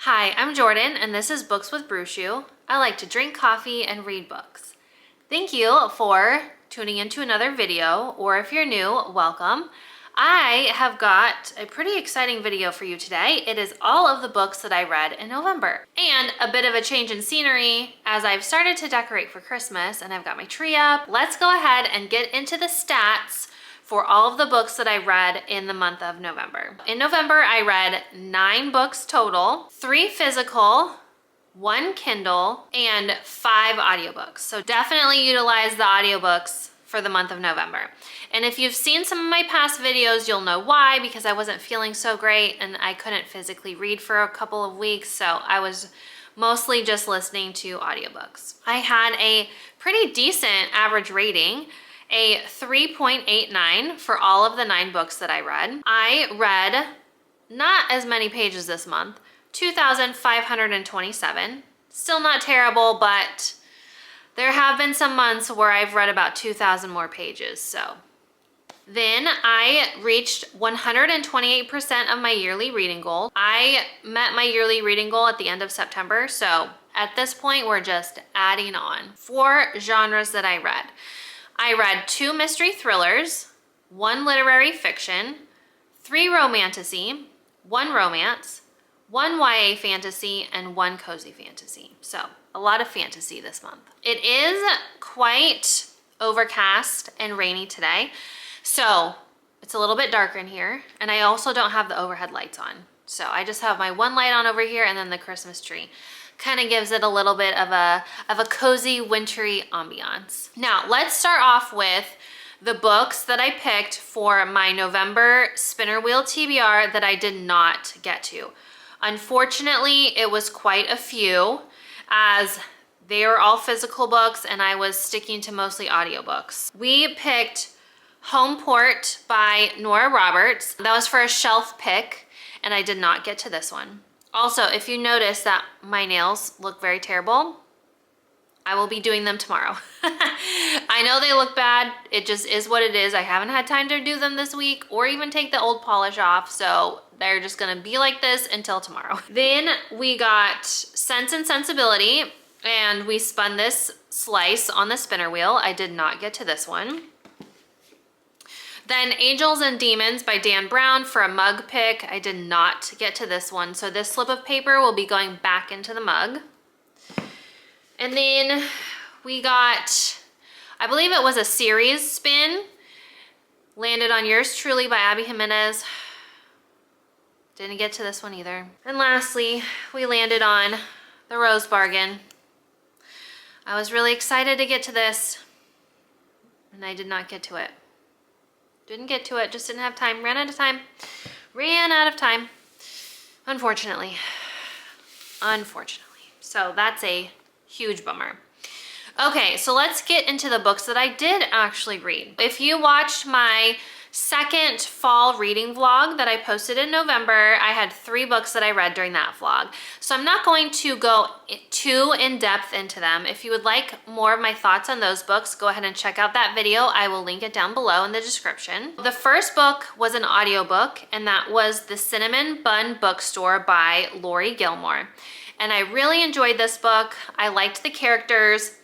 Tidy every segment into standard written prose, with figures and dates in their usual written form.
Hi, I'm Jordan, and this is Books with Brushu. I like to drink coffee and read books. Thank you for tuning into another video, or if you're new, welcome. I have got a pretty exciting video for you today. It is all of the books that I read in November, and a bit of a change in scenery as I've started to decorate for Christmas and I've got my tree up. Let's go ahead and get into the stats for all of the books that I read in the month of November. In November, I read 9 books total, 3 physical, 1 Kindle, and 5 audiobooks. So definitely utilize the audiobooks for the month of November. And if you've seen some of my past videos, you'll know why, because I wasn't feeling so great and I couldn't physically read for a couple of weeks. So I was mostly just listening to audiobooks. I had a pretty decent average rating, a 3.89 for all of the 9 books that I read. I read not as many pages this month, 2,527. Still not terrible, but there have been some months where I've read about 2,000 more pages, so. Then I reached 128% of my yearly reading goal. I met my yearly reading goal at the end of September, so at this point, we're just adding on. 4 genres that I read. I read 2 mystery thrillers, 1 literary fiction, 3 romantasy, 1 romance, 1 YA fantasy, and 1 cozy fantasy. So a lot of fantasy this month. It is quite overcast and rainy today, so it's a little bit darker in here, and I also don't have the overhead lights on. So I just have my 1 light on over here and then the Christmas tree. Kind of gives it a little bit of a cozy, wintry ambiance. Now, let's start off with the books that I picked for my November Spinner Wheel TBR that I did not get to. Unfortunately, it was quite a few, as they were all physical books and I was sticking to mostly audiobooks. We picked Homeport by Nora Roberts. That was for a shelf pick, and I did not get to this one. Also, if you notice that my nails look very terrible, I will be doing them tomorrow. I know they look bad. It just is what it is. I haven't had time to do them this week or even take the old polish off, so they're just gonna be like this until tomorrow. Then we got Sense and Sensibility, and we spun this slice on the spinner wheel. I did not get to this one. Then Angels and Demons by Dan Brown for a mug pick. I did not get to this one, so this slip of paper will be going back into the mug. And then we got, I believe it was a series spin, landed on Yours Truly by Abby Jimenez. Didn't get to this one either. And lastly, we landed on The Rose Bargain. I was really excited to get to this, and I did not get to it. Didn't get to it, just didn't have time, ran out of time, unfortunately. So that's a huge bummer. Okay, so let's get into the books that I did actually read. If you watched my second fall reading vlog that I posted in November, I had 3 books that I read during that vlog. So I'm not going to go too in depth into them. If you would like more of my thoughts on those books, go ahead and check out that video. I will link it down below in the description. The first book was an audiobook, and that was The Cinnamon Bun Bookstore by Lori Gilmore. And I really enjoyed this book. I liked the characters.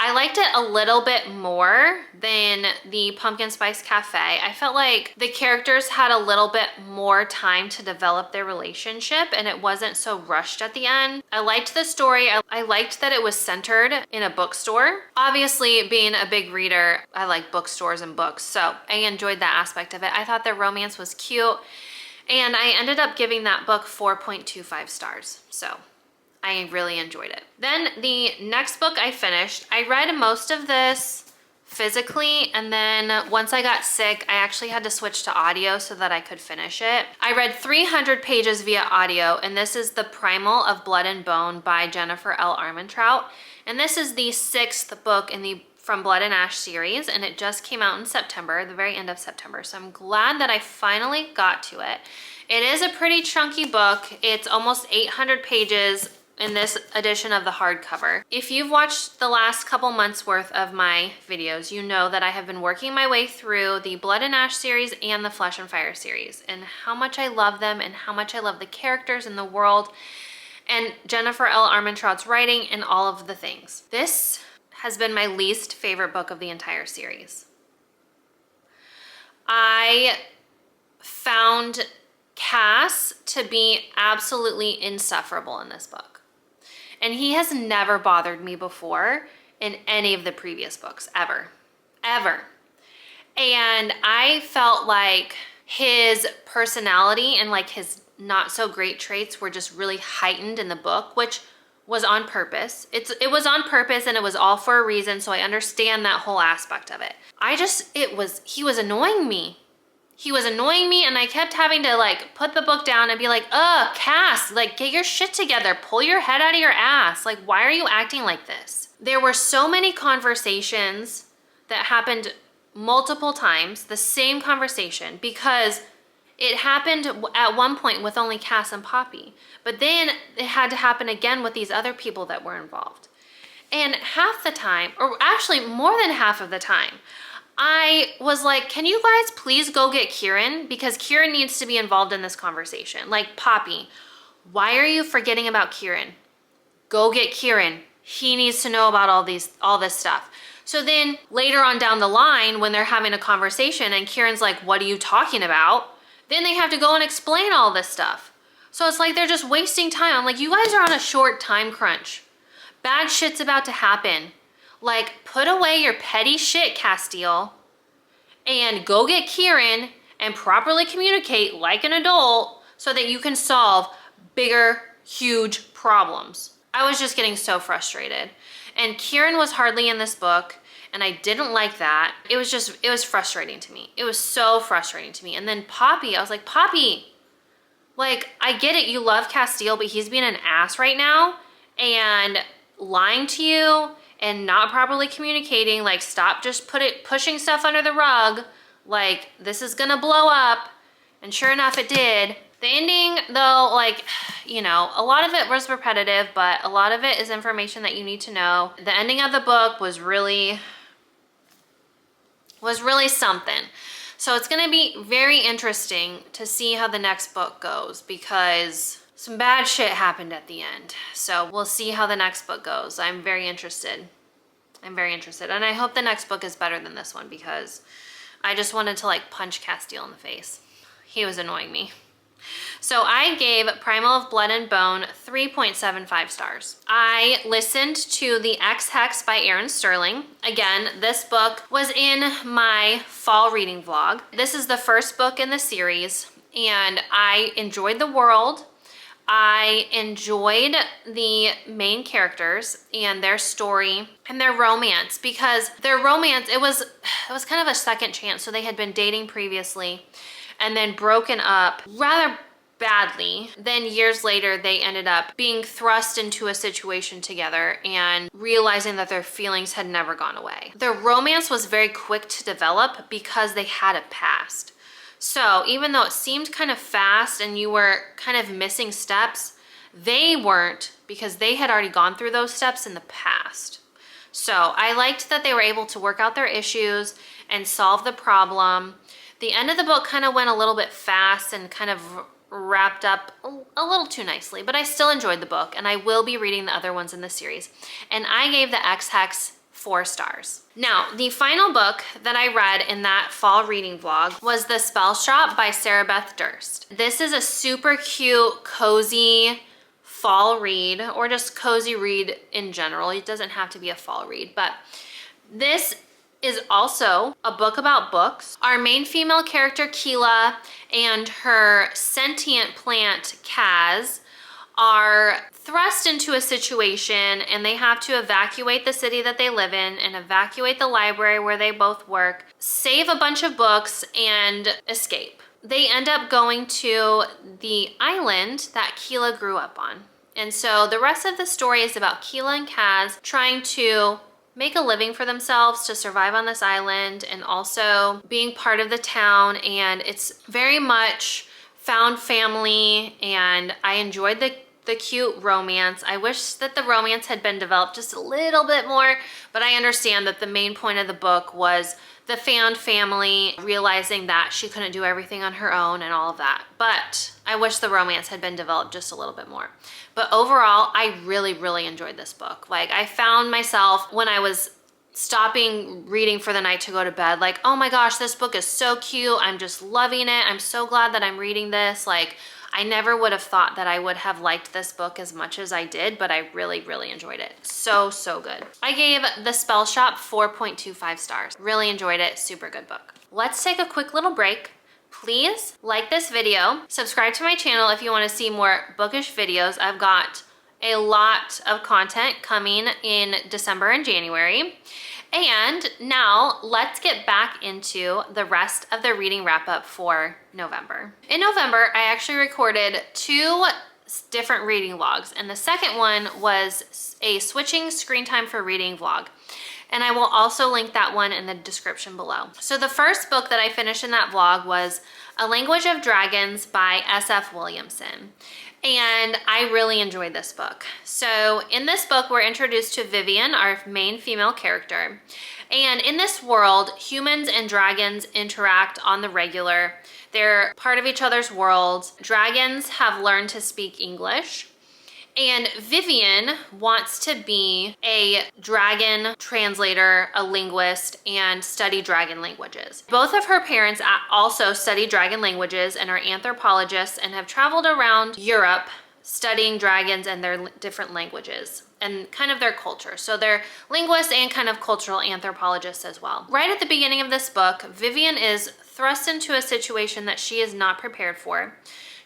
I liked it a little bit more than the Pumpkin Spice Cafe. I felt like the characters had a little bit more time to develop their relationship and it wasn't so rushed at the end. I liked the story. I liked that it was centered in a bookstore. Obviously, being a big reader, I like bookstores and books, so I enjoyed that aspect of it. I thought their romance was cute, and I ended up giving that book 4.25 stars. So I really enjoyed it. Then the next book I finished, I read most of this physically, and then once I got sick, I actually had to switch to audio so that I could finish it. I read 300 pages via audio, and this is The Primal of Blood and Bone by Jennifer L. Armentrout. And this is the 6th book in the From Blood and Ash series, and it just came out in September, the very end of September. So I'm glad that I finally got to it. It is a pretty chunky book. It's almost 800 pages in this edition of the hardcover. If you've watched the last couple months worth of my videos, you know that I have been working my way through the Blood and Ash series and the Flesh and Fire series, and how much I love them and how much I love the characters in the world. and Jennifer L. Armentrout's writing and all of the things. This has been my least favorite book of the entire series. I found Cass to be absolutely insufferable in this book. And he has never bothered me before in any of the previous books, ever. Ever. And I felt like his personality and like his not so great traits were just really heightened in the book, which was on purpose. It was on purpose and it was all for a reason, so I understand that whole aspect of it. He was annoying me. He was annoying me, and I kept having to like put the book down and be like, Cass, like get your shit together, pull your head out of your ass. Like, why are you acting like this? There were so many conversations that happened multiple times, the same conversation, because it happened at one point with only Cass and Poppy, but then it had to happen again with these other people that were involved. And half the time, or actually more than half of the time, I was like, can you guys please go get Kieran? Because Kieran needs to be involved in this conversation. Like, Poppy, why are you forgetting about Kieran? Go get Kieran. He needs to know about all this stuff. So then later on down the line, when they're having a conversation and Kieran's like, what are you talking about? Then they have to go and explain all this stuff. So it's like they're just wasting time. I'm like, you guys are on a short time crunch. Bad shit's about to happen. Like, put away your petty shit, Castile, and go get Kieran and properly communicate like an adult so that you can solve bigger, huge problems. I was just getting so frustrated. And Kieran was hardly in this book, and I didn't like that. It was frustrating to me. It was so frustrating to me. And then Poppy, I was like, Poppy, like, I get it, you love Castile, but he's being an ass right now and lying to you and not properly communicating. Like, stop just pushing stuff under the rug. Like, this is gonna blow up. And sure enough, it did. The ending, though, like, you know, a lot of it was repetitive, but a lot of it is information that you need to know. The ending of the book was really something. So it's gonna be very interesting to see how the next book goes, because some bad shit happened at the end. So we'll see how the next book goes. I'm very interested. And I hope the next book is better than this one, because I just wanted to like punch Castile in the face. He was annoying me. So I gave Primal of Blood and Bone 3.75 stars. I listened to The Ex-Hex by Erin Sterling. Again, this book was in my fall reading vlog. This is the first book in the series, and I enjoyed the world. I enjoyed the main characters and their story and their romance, because their romance, it was kind of a second chance. So they had been dating previously and then broken up rather badly. Then years later, they ended up being thrust into a situation together and realizing that their feelings had never gone away. Their romance was very quick to develop because they had a past. So even though it seemed kind of fast and you were kind of missing steps, they weren't, because they had already gone through those steps in the past. So I liked that they were able to work out their issues and solve the problem. The end of the book kind of went a little bit fast and kind of wrapped up a little too nicely, but I still enjoyed the book, and I will be reading the other ones in the series. And I gave The Ex-Hex 4 stars. Now, the final book that I read in that fall reading vlog was The Spell Shop by Sarah Beth Durst. This is a super cute, cozy fall read, or just cozy read in general. It doesn't have to be a fall read, but this is also a book about books. Our main female character, Keela, and her sentient plant, Kaz, are thrust into a situation, and they have to evacuate the city that they live in and evacuate the library where they both work, save a bunch of books, and escape. They end up going to the island that Keela grew up on. And so the rest of the story is about Keela and Kaz trying to make a living for themselves to survive on this island, and also being part of the town. And it's very much found family, and I enjoyed the the cute romance. I wish that the romance had been developed just a little bit more, but I understand that the main point of the book was the found family realizing that she couldn't do everything on her own and all of that. But I wish the romance had been developed just a little bit more. But overall, I really, really enjoyed this book. Like, I found myself when I was stopping reading for the night to go to bed, like, oh my gosh, this book is so cute. I'm just loving it. I'm so glad that I'm reading this. Like, I never would have thought that I would have liked this book as much as I did, but I really, really enjoyed it. So, so good. I gave The Spell Shop 4.25 stars. Really enjoyed it. Super good book. Let's take a quick little break. Please like this video. Subscribe to my channel if you want to see more bookish videos. I've got a lot of content coming in December and January. And now let's get back into the rest of the reading wrap up for November. In November, I actually recorded 2 different reading vlogs, and the second one was a switching screen time for reading vlog. And I will also link that one in the description below. So the first book that I finished in that vlog was A Language of Dragons by S.F. Williamson. And I really enjoyed this book. So in this book, we're introduced to Vivian, our main female character. And in this world, humans and dragons interact on the regular. They're part of each other's worlds. Dragons have learned to speak English. And Vivian wants to be a dragon translator, a linguist, and study dragon languages. Both of her parents also study dragon languages and are anthropologists and have traveled around Europe studying dragons and their different languages and kind of their culture. So they're linguists and kind of cultural anthropologists as well. Right at the beginning of this book, Vivian is thrust into a situation that she is not prepared for.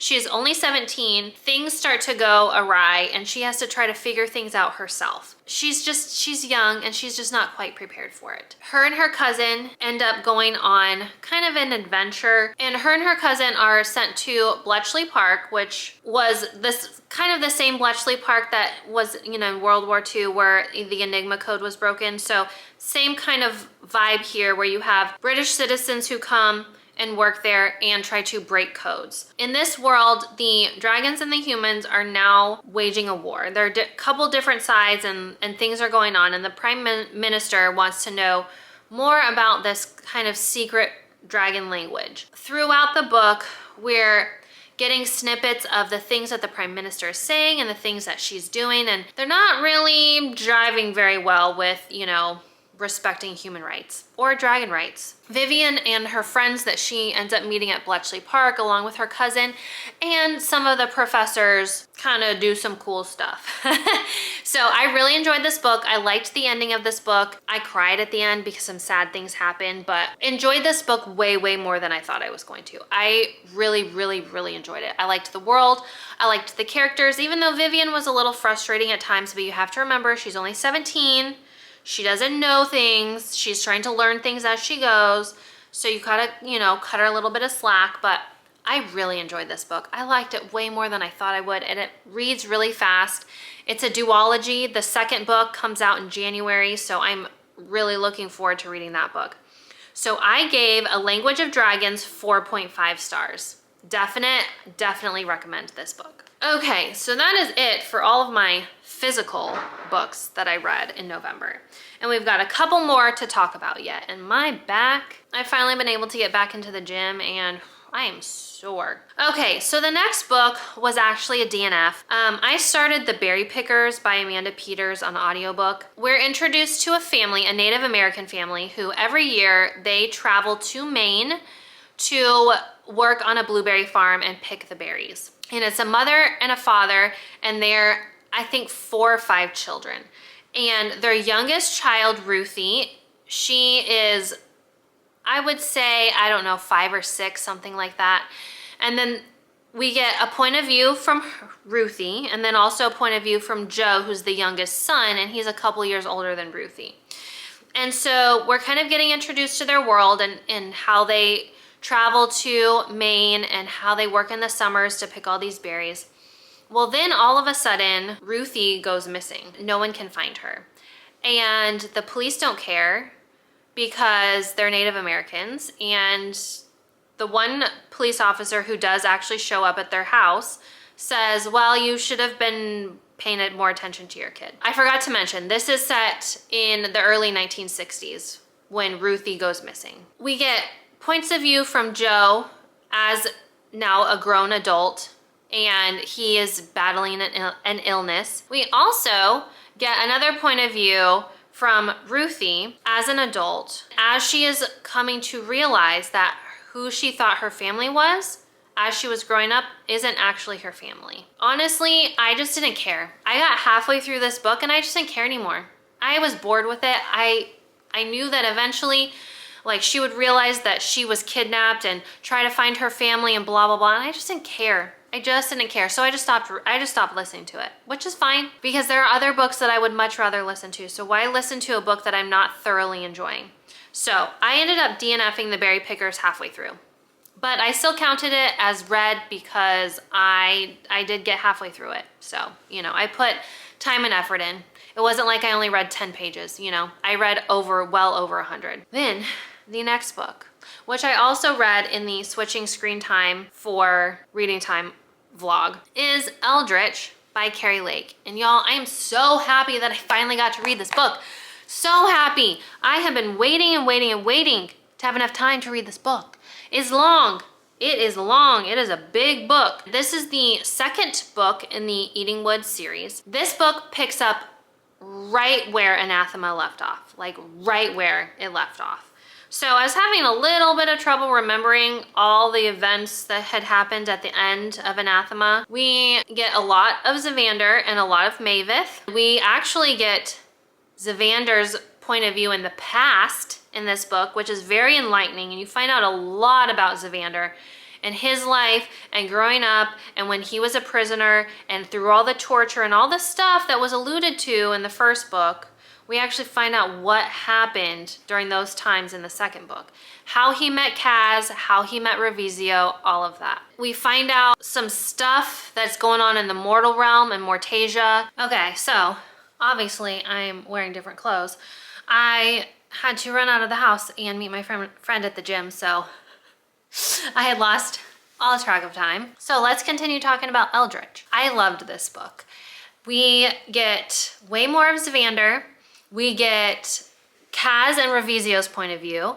She is only 17, things start to go awry, and she has to try to figure things out herself. She's young, and she's just not quite prepared for it. Her and her cousin end up going on kind of an adventure, and her cousin are sent to Bletchley Park, which was this kind of the same Bletchley Park that was, in World War II where the Enigma code was broken. So same kind of vibe here where you have British citizens who come and work there and try to break codes. In this world, the dragons and the humans are now waging a war. There are a couple different sides and things are going on, and the Prime Minister wants to know more about this kind of secret dragon language. Throughout the book, we're getting snippets of the things that the Prime Minister is saying and the things that she's doing, and they're not really driving very well with, respecting human rights or dragon rights. Vivian and her friends that she ends up meeting at Bletchley Park, along with her cousin and some of the professors, kind of do some cool stuff. So I really enjoyed this book. I liked the ending of this book. I cried at the end because some sad things happened, but enjoyed this book way, way more than I thought I was going to. I really, really, really enjoyed it. I liked the world. I liked the characters, even though Vivian was a little frustrating at times, but you have to remember she's only 17. She doesn't know things. She's trying to learn things as she goes. So you gotta, cut her a little bit of slack, but I really enjoyed this book. I liked it way more than I thought I would, and it reads really fast. It's a duology. The second book comes out in January, so I'm really looking forward to reading that book. So I gave A Language of Dragons 4.5 stars. Definitely recommend this book. Okay, so that is it for all of my physical books that I read in November. And we've got a couple more to talk about yet. And my back, I've finally been able to get back into the gym and I am sore. Okay, so the next book was actually a DNF. I started The Berry Pickers by Amanda Peters on audiobook. We're introduced to a family, a Native American family, who every year they travel to Maine to work on a blueberry farm and pick the berries. And it's a mother and a father, and they're, I think, 4 or 5 children. And their youngest child, Ruthie, she is, I would say, 5 or 6, something like that. And then we get a point of view from Ruthie, and then also a point of view from Joe, who's the youngest son, and he's a couple years older than Ruthie. And so we're kind of getting introduced to their world and how they travel to Maine and how they work in the summers to pick all these berries. Well, then all of a sudden, Ruthie goes missing. No one can find her. And the police don't care because they're Native Americans. And the one police officer who does actually show up at their house says, well, you should have been paying more attention to your kid. I forgot to mention, this is set in the early 1960s when Ruthie goes missing. We get points of view from Joe as now a grown adult, and he is battling an illness. We also get another point of view from Ruthie as an adult, as she is coming to realize that who she thought her family was as she was growing up isn't actually her family. Honestly, I just didn't care. I got halfway through this book and I just didn't care anymore. I was bored with it. I knew that eventually, like, she would realize that she was kidnapped and try to find her family and blah, blah, blah. And I just didn't care. I just didn't care. So I just stopped listening to it, which is fine because there are other books that I would much rather listen to. So why listen to a book that I'm not thoroughly enjoying? So I ended up DNFing the Berry Pickers halfway through, but I still counted it as read because I did get halfway through it. So, you know, I put time and effort in. It wasn't like I only read 10 pages, you know. I read well over 100. Then the next book, which I also read in the switching screen time for reading time vlog, is Eldritch by Carrie Lake. And y'all, I am so happy that I finally got to read this book. So happy. I have been waiting and waiting and waiting to have enough time to read this book. It's long. It is long. It is a big book. This is the second book in the Eating Woods series. This book picks up right where Anathema left off, like right where it left off. So I was having a little bit of trouble remembering all the events that had happened at the end of Anathema. We get a lot of Zavander and a lot of Maveth. We actually get Zavander's point of view in the past in this book, which is very enlightening, and you find out a lot about Zavander and his life and growing up and when he was a prisoner and through all the torture and all the stuff that was alluded to in the first book. We actually find out what happened during those times in the second book. How he met Kaz, how he met Revisio, all of that. We find out some stuff that's going on in the mortal realm and Mortasia. Okay, so obviously I'm wearing different clothes. I had to run out of the house and meet my friend at the gym, so I had lost all track of time. So let's continue talking about Eldritch. I loved this book. We get way more of Zavander. We get Kaz and Revisio's point of view,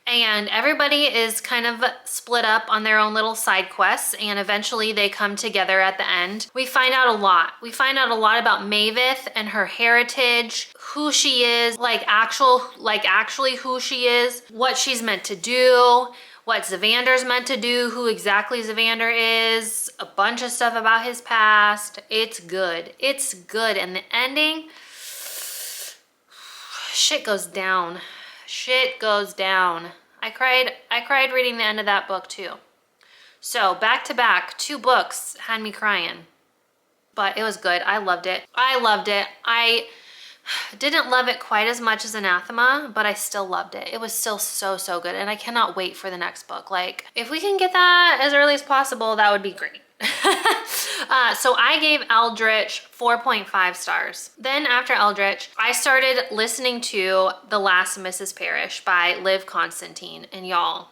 and everybody is kind of split up on their own little side quests, and eventually they come together at the end. We find out a lot. We find out a lot about Maveth and her heritage, who she is, actually who she is, what she's meant to do, what Zavander's meant to do, who exactly Zavander is, a bunch of stuff about his past. It's good. It's good. And the ending, shit goes down. Shit goes down. I cried reading the end of that book too. So back to back, 2 books had me crying. But it was good. I loved it. I loved it. I didn't love it quite as much as Anathema, but I still loved it. It was still so good, and I cannot wait for the next book. Like, if we can get that as early as possible, that would be great. So I gave Eldritch 4.5 stars. Then after Eldritch, I started listening to The Last Mrs. Parrish by Liv Constantine, and y'all,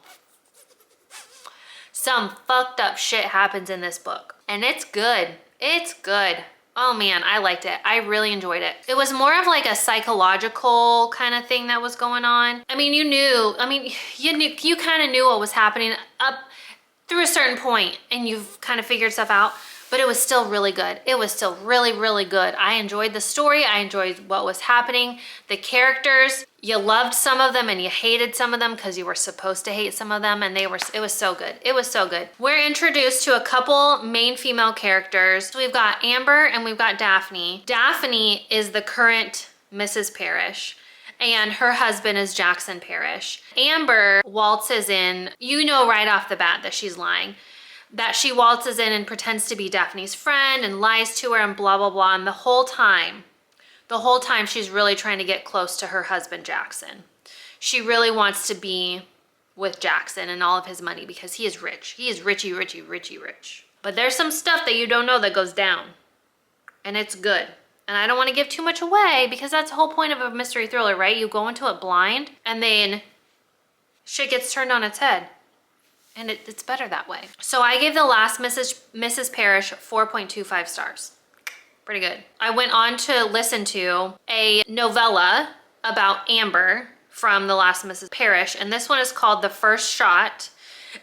some fucked up shit happens in this book, and it's good. It's good. Oh man, I liked it. I really enjoyed it. It was more of like a psychological kind of thing that was going on. I mean, you kind of knew what was happening up through a certain point, and you've kind of figured stuff out, but it was still really good. It was still really good. I enjoyed the story. I enjoyed what was happening. The characters, you loved some of them and you hated some of them because you were supposed to hate some of them, and it was so good. It was so good. We're introduced to a couple main female characters. So we've got Amber and we've got Daphne. Daphne is the current Mrs. Parrish, and her husband is Jackson Parrish. Amber waltzes in, you know right off the bat that she's lying, that she waltzes in and pretends to be Daphne's friend and lies to her and blah, blah, blah. And the whole time she's really trying to get close to her husband, Jackson. She really wants to be with Jackson and all of his money because he is rich. He is richy, rich. But there's some stuff that you don't know that goes down, and it's good. And I don't want to give too much away because that's the whole point of a mystery thriller, right? You go into it blind and then shit gets turned on its head. And it's better that way. So I gave The Last Mrs. Parrish 4.25 stars. Pretty good. I went on to listen to a novella about Amber from The Last Mrs. Parrish, and this one is called The First Shot.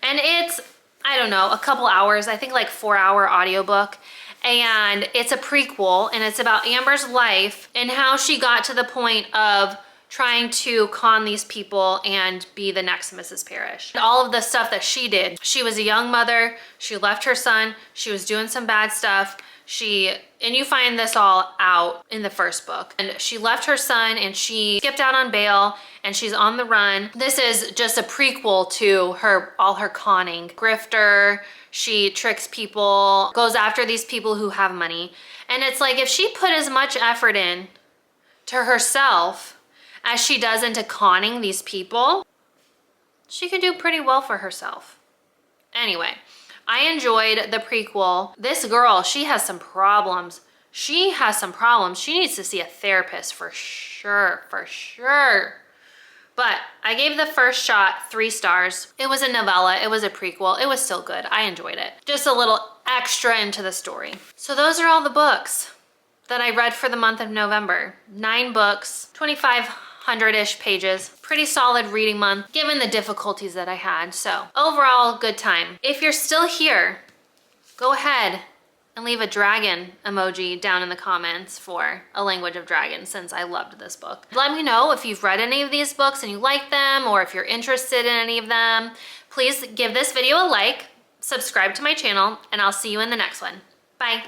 And it's, I don't know, a couple hours, I think like 4-hour audiobook. And it's a prequel, and it's about Amber's life and how she got to the point of trying to con these people and be the next Mrs. Parrish. All of the stuff that she did. She was a young mother, she left her son, she was doing some bad stuff. And you find this all out in the first book. And she left her son and she skipped out on bail and she's on the run. This is just a prequel to all her conning. Grifter, she tricks people, goes after these people who have money. And it's like, if she put as much effort in to herself as she does into conning these people, she could do pretty well for herself. Anyway, I enjoyed the prequel. This girl, she has some problems. She needs to see a therapist for sure, for sure. But I gave The First Shot 3 stars. It was a novella, it was a prequel, it was still good. I enjoyed it. Just a little extra into the story. So those are all the books that I read for the month of November. 9 books, 2,500-ish pages. Pretty solid reading month, given the difficulties that I had. So overall, good time. If you're still here, go ahead and leave a dragon emoji down in the comments for A Language of Dragons, since I loved this book. Let me know if you've read any of these books and you like them, or if you're interested in any of them. Please give this video a like, subscribe to my channel, and I'll see you in the next one. Bye.